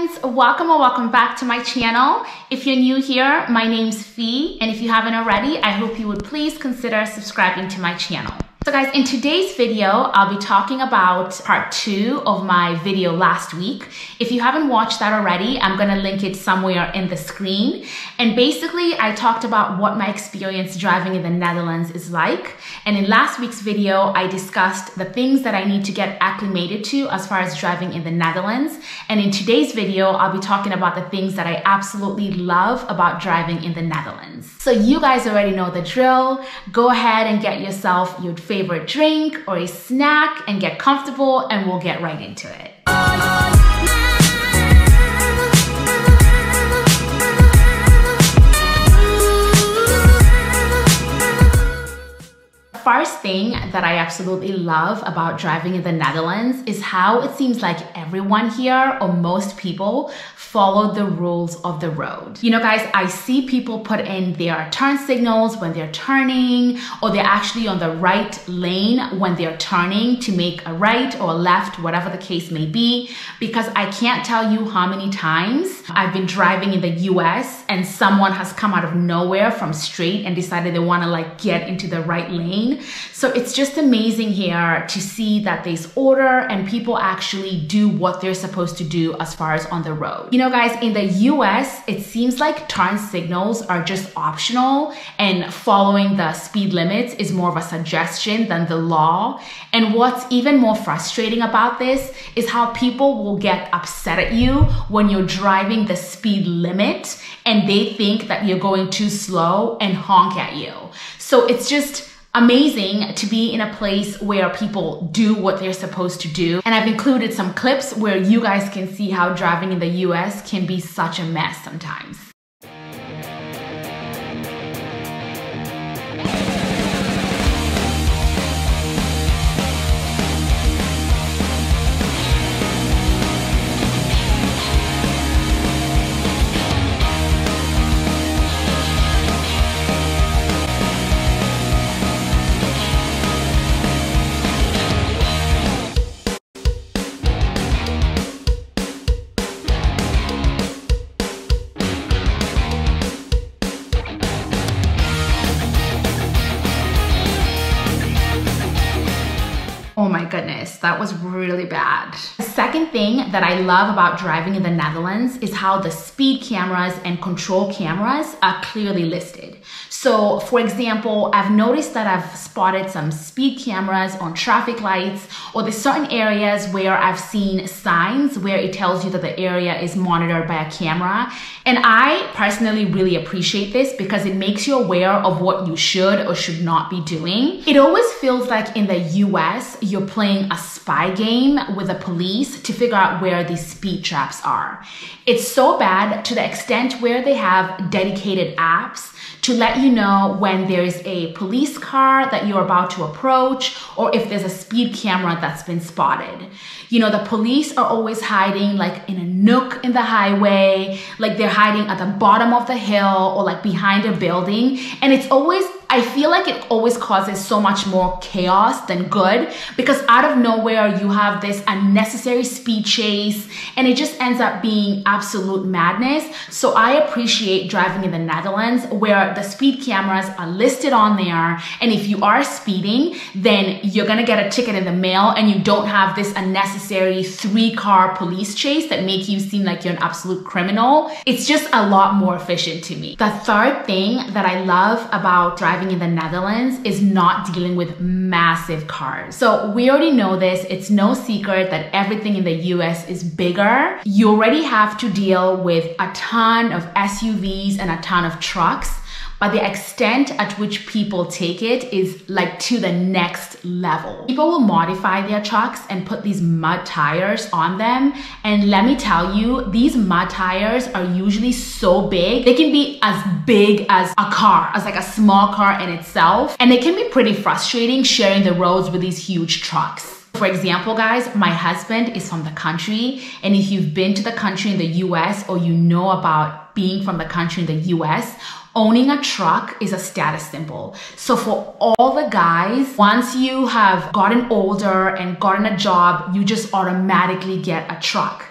friends, welcome or welcome back to my channel. If you're new here, my name's Fee, and if you haven't already, I hope you would please consider subscribing to my channel. So guys, in today's video, I'll be talking about part 2 of my video last week. If you haven't watched that already, I'm gonna link it somewhere in the screen. And basically, I talked about what my experience driving in the Netherlands is like. And in last week's video, I discussed the things that I need to get acclimated to as far as driving in the Netherlands. And in today's video, I'll be talking about the things that I absolutely love about driving in the Netherlands. So you guys already know the drill. Go ahead and get yourself your favorite drink or a snack and get comfortable, and we'll get right into it. First thing that I absolutely love about driving in the Netherlands is how it seems like everyone here, or most people, follow the rules of the road. You know guys, I see people put in their turn signals when they're turning, or they're actually on the right lane when they're turning to make a right or a left, whatever the case may be, because I can't tell you how many times I've been driving in the US and someone has come out of nowhere from straight and decided they want to like get into the right lane. So it's just amazing here to see that there's order and people actually do what they're supposed to do as far as on the road. You know guys, in the US, it seems like turn signals are just optional and following the speed limits is more of a suggestion than the law. And what's even more frustrating about this is how people will get upset at you when you're driving the speed limit and they think that you're going too slow and honk at you. So it's just amazing to be in a place where people do what they're supposed to do. And I've included some clips where you guys can see how driving in the US can be such a mess sometimes. Oh my goodness, that was really bad. The second thing that I love about driving in the Netherlands is how the speed cameras and control cameras are clearly listed. So for example, I've noticed that I've spotted some speed cameras on traffic lights, or there's certain areas where I've seen signs where it tells you that the area is monitored by a camera. And I personally really appreciate this because it makes you aware of what you should or should not be doing. It always feels like in the US, you're playing a spy game with the police to figure out where these speed traps are. It's so bad to the extent where they have dedicated apps to let you know when there's a police car that you're about to approach, or if there's a speed camera that's been spotted. You know, the police are always hiding like in a nook in the highway, like they're hiding at the bottom of the hill or like behind a building. And it's always, I feel like it always causes so much more chaos than good, because out of nowhere you have this unnecessary speed chase and it just ends up being absolute madness. So I appreciate driving in the Netherlands where the speed cameras are listed on there, and if you are speeding, then you're gonna get a ticket in the mail and you don't have this unnecessary 3-car police chase that make you seem like you're an absolute criminal. It's just a lot more efficient to me. The third thing that I love about driving in the Netherlands is not dealing with massive cars. So we already know this. It's no secret that everything in the US is bigger. You already have to deal with a ton of SUVs and a ton of trucks, but the extent at which people take it is like to the next level. People will modify their trucks and put these mud tires on them. And let me tell you, these mud tires are usually so big. They can be as big as a car, as like a small car in itself. And it can be pretty frustrating sharing the roads with these huge trucks. For example, guys, my husband is from the country, and if you've been to the country in the US or you know about being from the country in the US, owning a truck is a status symbol. So for all the guys, once you have gotten older and gotten a job, you just automatically get a truck.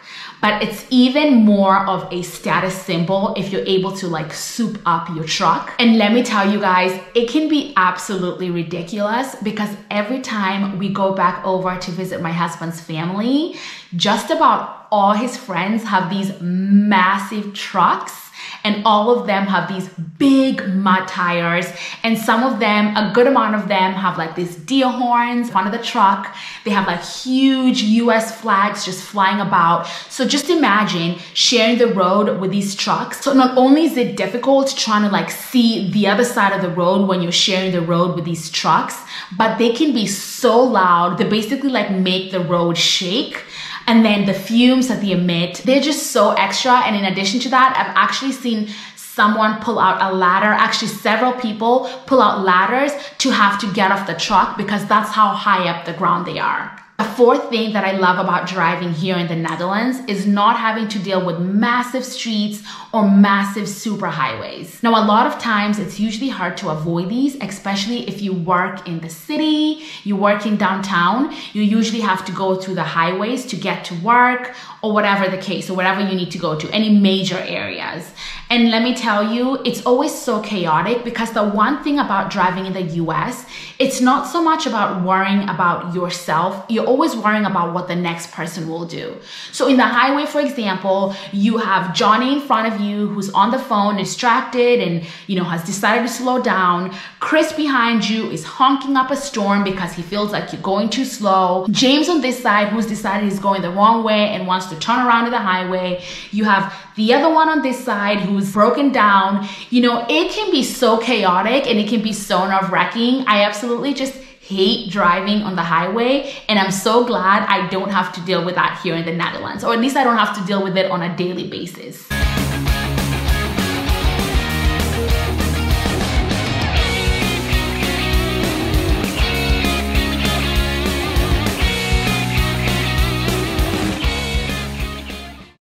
but it's even more of a status symbol if you're able to like soup up your truck. And let me tell you guys, it can be absolutely ridiculous because every time we go back over to visit my husband's family, just about all his friends have these massive trucks. And all of them have these big mud tires. And some of them, a good amount of them have like these deer horns in front of the truck. They have like huge US flags just flying about. So just imagine sharing the road with these trucks. So not only is it difficult trying to like see the other side of the road when you're sharing the road with these trucks, but they can be so loud. They basically like make the road shake. And then the fumes that they emit, they're just so extra. And in addition to that, I've actually seen someone pull out a ladder, actually several people pull out ladders to have to get off the truck because that's how high up the ground they are. The fourth thing that I love about driving here in the Netherlands is not having to deal with massive streets or massive superhighways. Now, a lot of times it's usually hard to avoid these, especially if you work in the city, you work in downtown, you usually have to go through the highways to get to work or whatever the case, or wherever you need to go to, any major areas. And let me tell you, it's always so chaotic because the one thing about driving in the US, it's not so much about worrying about yourself. You're always worrying about what the next person will do. So in the highway, for example, you have Johnny in front of you who's on the phone, distracted and, has decided to slow down. Chris behind you is honking up a storm because he feels like you're going too slow. James on this side who's decided he's going the wrong way and wants to turn around to the highway. You have the other one on this side who's broken down. It can be so chaotic and it can be so nerve-wracking. I absolutely just hate driving on the highway, and I'm so glad I don't have to deal with that here in the Netherlands, or at least I don't have to deal with it on a daily basis.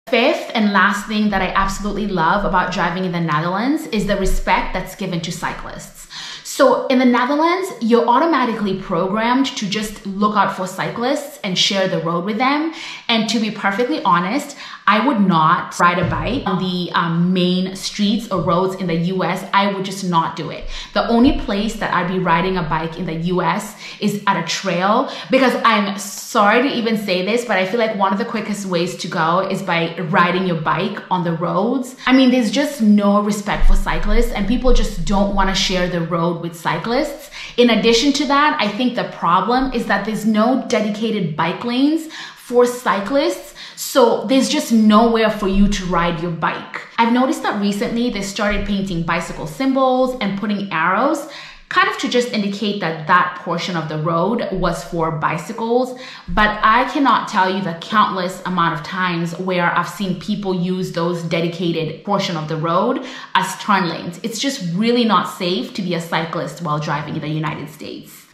Fifth and last thing that I absolutely love about driving in the Netherlands is the respect that's given to cyclists. So in the Netherlands, you're automatically programmed to just look out for cyclists and share the road with them. And to be perfectly honest, I would not ride a bike on the main streets or roads in the US. I would just not do it. The only place that I'd be riding a bike in the US is at a trail, because I'm sorry to even say this, but I feel like one of the quickest ways to go is by riding your bike on the roads. I mean, there's just no respect for cyclists and people just don't want to share the road with cyclists. In addition to that, I think the problem is that there's no dedicated bike lanes for cyclists. So there's just nowhere for you to ride your bike. I've noticed that recently they started painting bicycle symbols and putting arrows, kind of to just indicate that that portion of the road was for bicycles. But I cannot tell you the countless amount of times where I've seen people use those dedicated portion of the road as turn lanes. It's just really not safe to be a cyclist while driving in the United States.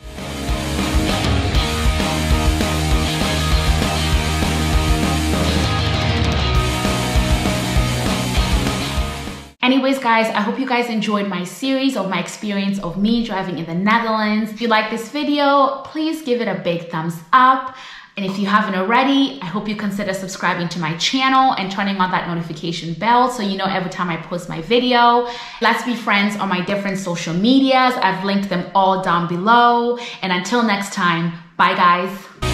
Anyways, guys, I hope you guys enjoyed my series of my experience of me driving in the Netherlands. If you like this video, please give it a big thumbs up. And if you haven't already, I hope you consider subscribing to my channel and turning on that notification bell so you know every time I post my video. Let's be friends on my different social medias. I've linked them all down below. And until next time, bye guys.